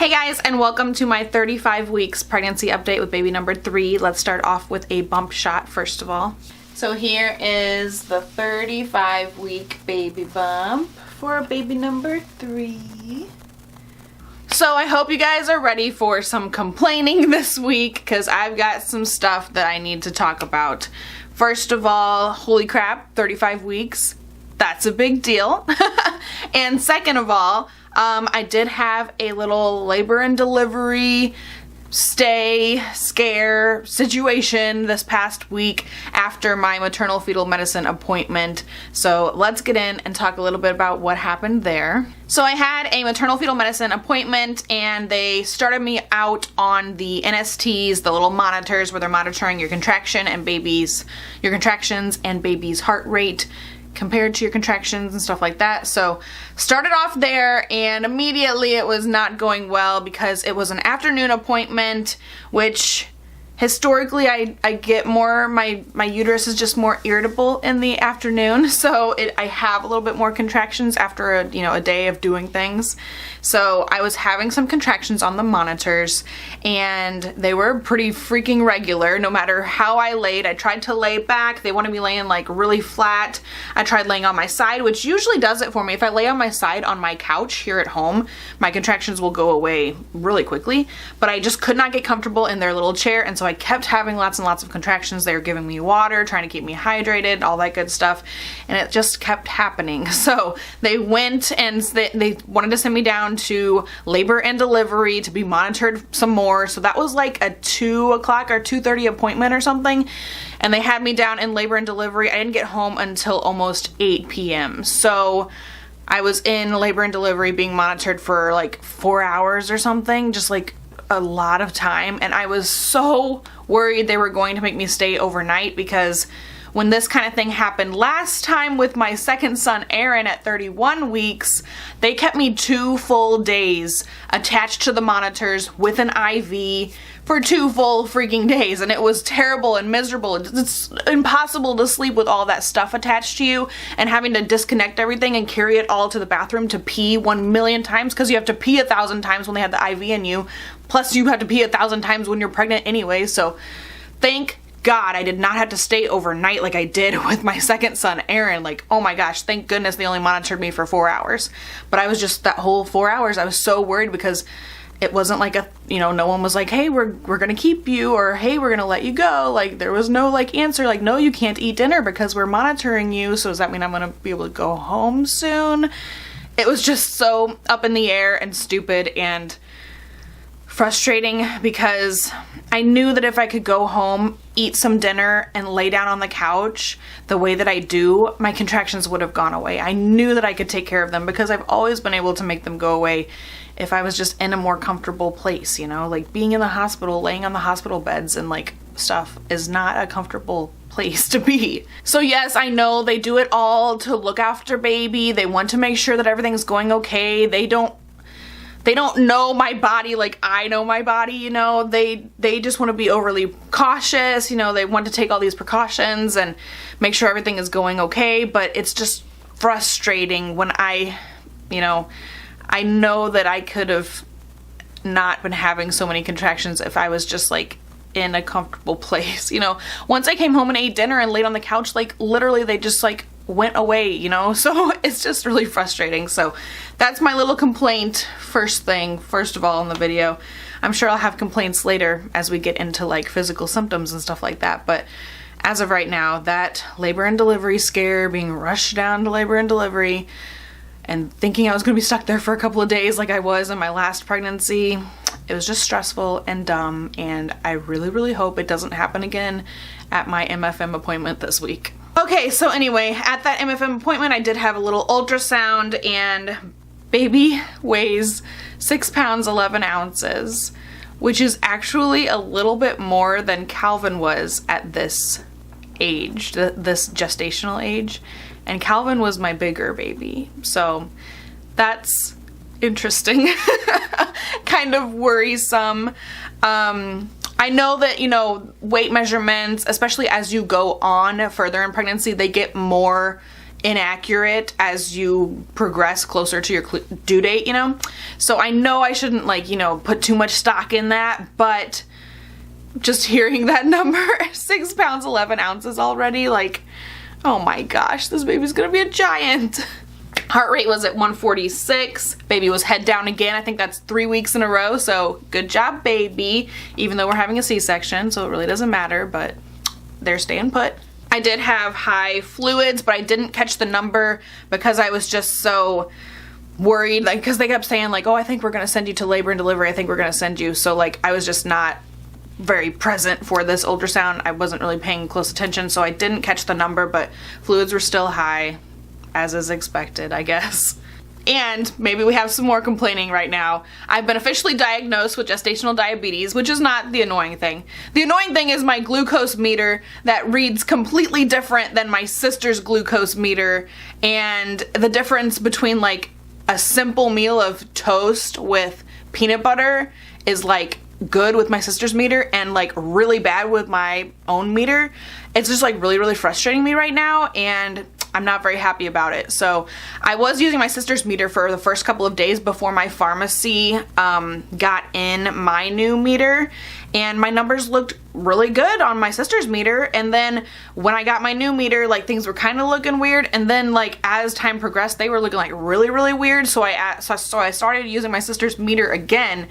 Hey guys, and welcome to my 35 weeks pregnancy update with baby number 3. Let's start off with a bump shot first of all. So here is the 35-week baby bump for baby number 3. So I hope you guys are ready for some complaining this week because I've got some stuff that I need to talk about. First of all, holy crap, 35 weeks. That's a big deal. And second of all, I did have a little labor and delivery scare situation this past week after my maternal fetal medicine appointment. So let's get in and talk a little bit about what happened there. So I had a maternal fetal medicine appointment and they started me out on the NSTs, the little monitors where they're monitoring your contractions and baby's heart rate compared to your contractions and stuff like that. So started off there and immediately it was not going well because it was an afternoon appointment, which historically I get more, my uterus is just more irritable in the afternoon, so I have a little bit more contractions after a day of doing things. So I was having some contractions on the monitors and they were pretty freaking regular no matter how I laid. I tried to lay back. They wanted me laying like really flat. I tried laying on my side, which usually does it for me. If I lay on my side on my couch here at home, my contractions will go away really quickly, but I just could not get comfortable in their little chair, and so I kept having lots and lots of contractions. They were giving me water, trying to keep me hydrated, all that good stuff, and it just kept happening. So they went and they wanted to send me down to labor and delivery to be monitored some more. So that was like a 2 o'clock or 2:30 appointment or something, and they had me down in labor and delivery. I didn't get home until almost 8 p.m. So I was in labor and delivery being monitored for like 4 hours or something, just like a lot of time, and I was so worried they were going to make me stay overnight because when this kind of thing happened last time with my second son Aaron at 31 weeks, they kept me 2 full days attached to the monitors with an IV for 2 full freaking days, and it was terrible and miserable. It's impossible to sleep with all that stuff attached to you and having to disconnect everything and carry it all to the bathroom to pee 1,000,000 times because you have to pee 1,000 times when they have the IV in you, plus you have to pee 1,000 times when you're pregnant anyway. So thank God I did not have to stay overnight like I did with my second son Aaron. Like, oh my gosh, thank goodness they only monitored me for 4 hours. But I was just, that whole 4 hours I was so worried because it wasn't like no one was like, hey, we're gonna keep you, or hey, we're gonna let you go. Like, there was no like answer like, no, you can't eat dinner because we're monitoring you, so does that mean I'm gonna be able to go home soon? It was just so up in the air and stupid and frustrating because I knew that if I could go home, eat some dinner, and lay down on the couch the way that I do, my contractions would have gone away. I knew that I could take care of them because I've always been able to make them go away if I was just in a more comfortable place, like being in the hospital, laying on the hospital beds and like stuff is not a comfortable place to be. So yes, I know they do it all to look after baby. They want to make sure that everything's going okay. They don't know my body like I know my body, they just want to be overly cautious, they want to take all these precautions and make sure everything is going okay, but it's just frustrating when I know that I could have not been having so many contractions if I was just like in a comfortable place. Once I came home and ate dinner and laid on the couch, like literally they just like went away, so it's just really frustrating. So that's my little complaint first of all in the video. I'm sure I'll have complaints later as we get into like physical symptoms and stuff like that, but as of right now, that labor and delivery scare, being rushed down to labor and delivery and thinking I was going to be stuck there for a couple of days like I was in my last pregnancy, it was just stressful and dumb, and I really, really hope it doesn't happen again at my MFM appointment this week. Okay, so anyway, at that MFM appointment, I did have a little ultrasound, and baby weighs 6 pounds 11 ounces, which is actually a little bit more than Calvin was at this age, this gestational age, and Calvin was my bigger baby, so that's interesting. Kind of worrisome. I know that, weight measurements, especially as you go on further in pregnancy, they get more inaccurate as you progress closer to your due date, you know? So I know I shouldn't, like, you know, put too much stock in that, but just hearing that number, 6 pounds 11 ounces already, like, oh my gosh, this baby's gonna be a giant. Heart rate was at 146. Baby was head down again. I think that's 3 weeks in a row, so good job, baby. Even though we're having a C-section, so it really doesn't matter, but they're staying put. I did have high fluids, but I didn't catch the number because I was just so worried, like, because they kept saying, like, oh, I think we're gonna send you to labor and delivery. I think we're gonna send you. So, like, I was just not very present for this ultrasound. I wasn't really paying close attention, so I didn't catch the number, but fluids were still high, as is expected, I guess. And maybe we have some more complaining right now. I've been officially diagnosed with gestational diabetes, which is not the annoying thing. The annoying thing is my glucose meter that reads completely different than my sister's glucose meter, and the difference between, like, a simple meal of toast with peanut butter is, like, good with my sister's meter and, like, really bad with my own meter. It's just, like, really, really frustrating me right now, and I'm not very happy about it. So I was using my sister's meter for the first couple of days before my pharmacy got in my new meter, and my numbers looked really good on my sister's meter. And then when I got my new meter, like, things were kind of looking weird, and then, like, as time progressed, they were looking, like, really, really weird. So I started using my sister's meter again,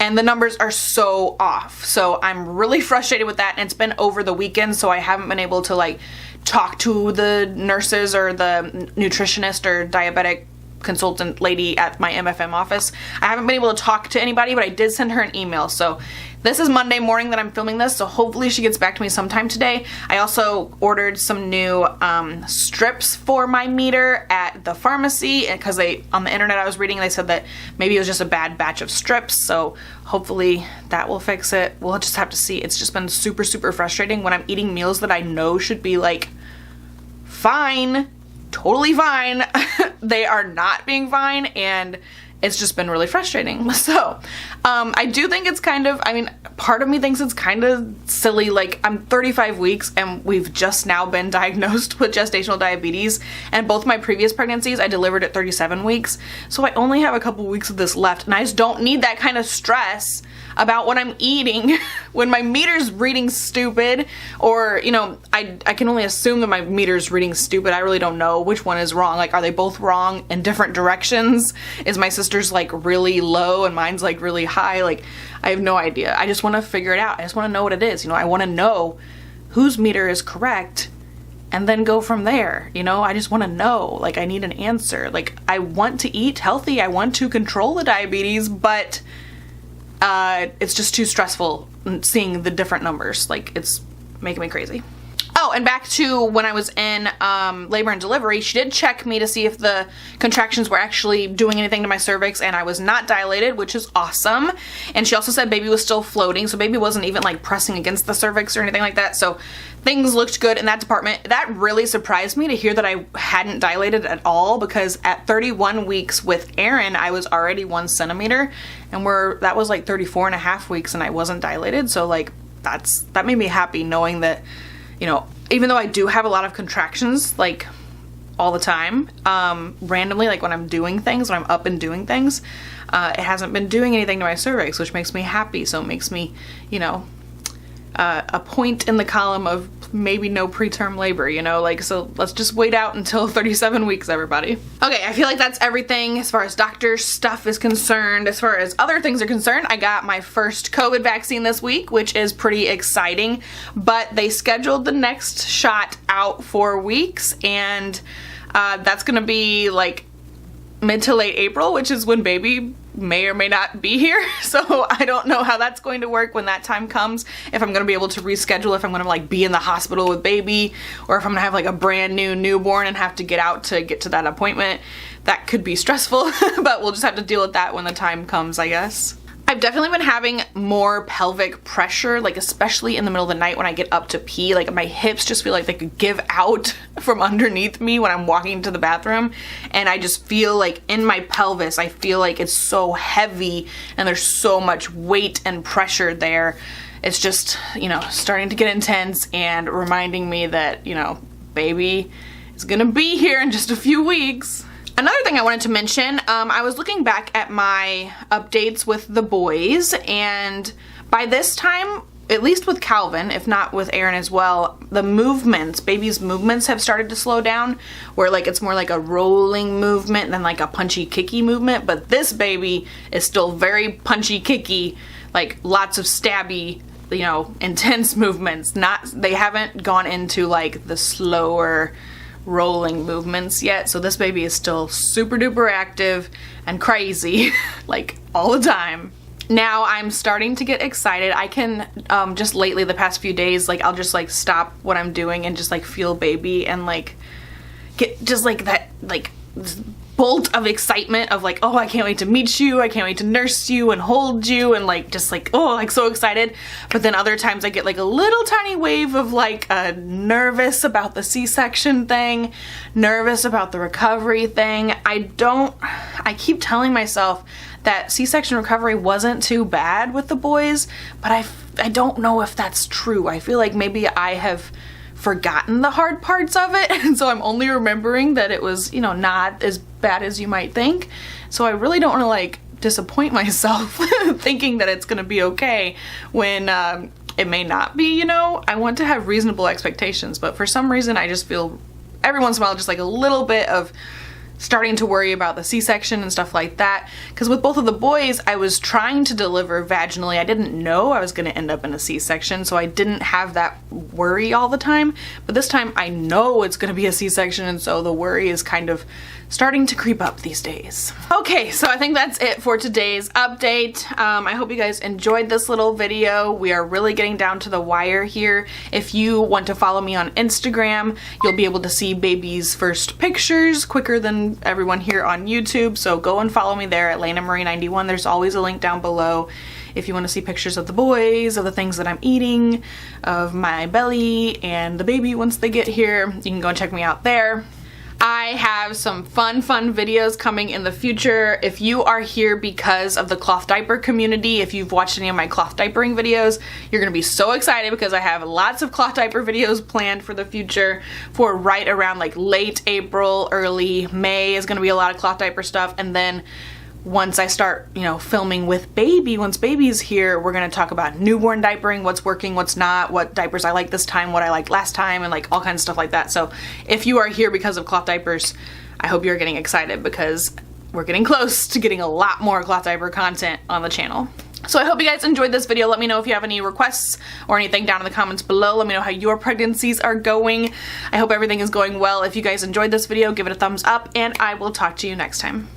and the numbers are so off. So I'm really frustrated with that, and it's been over the weekend, so I haven't been able to, like, talk to the nurses or the nutritionist or diabetic consultant lady at my MFM office. I haven't been able to talk to anybody, but I did send her an email. So this is Monday morning that I'm filming this, so hopefully she gets back to me sometime today. I also ordered some new strips for my meter at the pharmacy, because on the internet I was reading, they said that maybe it was just a bad batch of strips, so hopefully that will fix it. We'll just have to see. It's just been super, super frustrating when I'm eating meals that I know should be, like, fine, totally fine. They are not being fine, and it's just been really frustrating. So I do think it's kind of, I mean, part of me thinks it's kind of silly. Like, I'm 35 weeks and we've just now been diagnosed with gestational diabetes, and both my previous pregnancies I delivered at 37 weeks, so I only have a couple weeks of this left, and I just don't need that kind of stress about what I'm eating when my meter's reading stupid, or, you know, I can only assume that my meter's reading stupid. I really don't know which one is wrong. Like, are they both wrong in different directions? Is my sister's, like, really low and mine's, like, really high? Like, I have no idea. I just want to figure it out. I just want to know what it is. You know, I want to know whose meter is correct and then go from there. You know, I just want to know. Like, I need an answer. Like, I want to eat healthy. I want to control the diabetes, but it's just too stressful seeing the different numbers. Like, it's making me crazy. Oh, and back to when I was in labor and delivery, she did check me to see if the contractions were actually doing anything to my cervix, and I was not dilated, which is awesome. And she also said baby was still floating, so baby wasn't even, like, pressing against the cervix or anything like that. So things looked good in that department. That really surprised me to hear that I hadn't dilated at all, because at 31 weeks with Aaron, I was already 1 centimeter, and that was like 34 and a half weeks and I wasn't dilated. So, like, that made me happy knowing that, you know, even though I do have a lot of contractions, like, all the time, randomly, like when I'm doing things, when I'm up and doing things, it hasn't been doing anything to my cervix, which makes me happy. So it makes me, you know, a point in the column of maybe no preterm labor, you know, like, so let's just wait out until 37 weeks, everybody. Okay, I feel like that's everything as far as doctor stuff is concerned. As far as other things are concerned, I got my first COVID vaccine this week, which is pretty exciting, but they scheduled the next shot out for weeks, and that's gonna be like mid to late April, which is when baby may or may not be here. So I don't know how that's going to work when that time comes, if I'm going to be able to reschedule, if I'm going to, like, be in the hospital with baby, or if I'm going to have, like, a brand new newborn and have to get out to get to that appointment. That could be stressful, but we'll just have to deal with that when the time comes, I guess. I've definitely been having more pelvic pressure, like, especially in the middle of the night when I get up to pee. Like, my hips just feel like they could give out from underneath me when I'm walking to the bathroom, and I just feel like in my pelvis, I feel like it's so heavy and there's so much weight and pressure there. It's just, you know, starting to get intense and reminding me that, you know, baby is gonna be here in just a few weeks. Another thing I wanted to mention, I was looking back at my updates with the boys, and by this time, at least with Calvin, if not with Aaron as well, the movements, baby's movements have started to slow down, where like it's more like a rolling movement than like a punchy kicky movement. But this baby is still very punchy kicky, like lots of stabby, you know, intense movements. They haven't gone into like the slower rolling movements yet. So this baby is still super duper active and crazy like all the time. Now I'm starting to get excited. I can just lately, the past few days, like I'll just like stop what I'm doing and just like feel baby and like get just like that like bolt of excitement of like, oh, I can't wait to meet you, I can't wait to nurse you and hold you, and like just like, oh, like so excited. But then other times I get like a little tiny wave of like nervous about the C-section thing, nervous about the recovery thing. I keep telling myself that C-section recovery wasn't too bad with the boys, but I don't know if that's true. I feel like maybe I have forgotten the hard parts of it, and so I'm only remembering that it was, you know, not as bad as you might think. So I really don't want to like disappoint myself thinking that it's gonna be okay when it may not be, you know. I want to have reasonable expectations, but for some reason I just feel every once in a while just like a little bit of starting to worry about the C-section and stuff like that. Because with both of the boys, I was trying to deliver vaginally. I didn't know I was going to end up in a C-section, so I didn't have that worry all the time. But this time I know it's going to be a C-section, and so the worry is kind of starting to creep up these days. Okay, so I think that's it for today's update. I hope you guys enjoyed this little video. We are really getting down to the wire here. If you want to follow me on Instagram, you'll be able to see baby's first pictures quicker than everyone here on YouTube. So go and follow me there at LenaMarie91. There's always a link down below if you want to see pictures of the boys, of the things that I'm eating, of my belly, and the baby once they get here. You can go and check me out there. I have some fun videos coming in the future. If you are here because of the cloth diaper community, if you've watched any of my cloth diapering videos, you're gonna be so excited because I have lots of cloth diaper videos planned for the future for right around like late April, early May is gonna be a lot of cloth diaper stuff. And then once I start, you know, filming with baby, once baby's here, we're gonna talk about newborn diapering, what's working, what's not, what diapers I like this time, what I liked last time, and like all kinds of stuff like that. So if you are here because of cloth diapers, I hope you're getting excited because we're getting close to getting a lot more cloth diaper content on the channel. So I hope you guys enjoyed this video. Let me know if you have any requests or anything down in the comments below. Let me know how your pregnancies are going. I hope everything is going well. If you guys enjoyed this video, give it a thumbs up, and I will talk to you next time.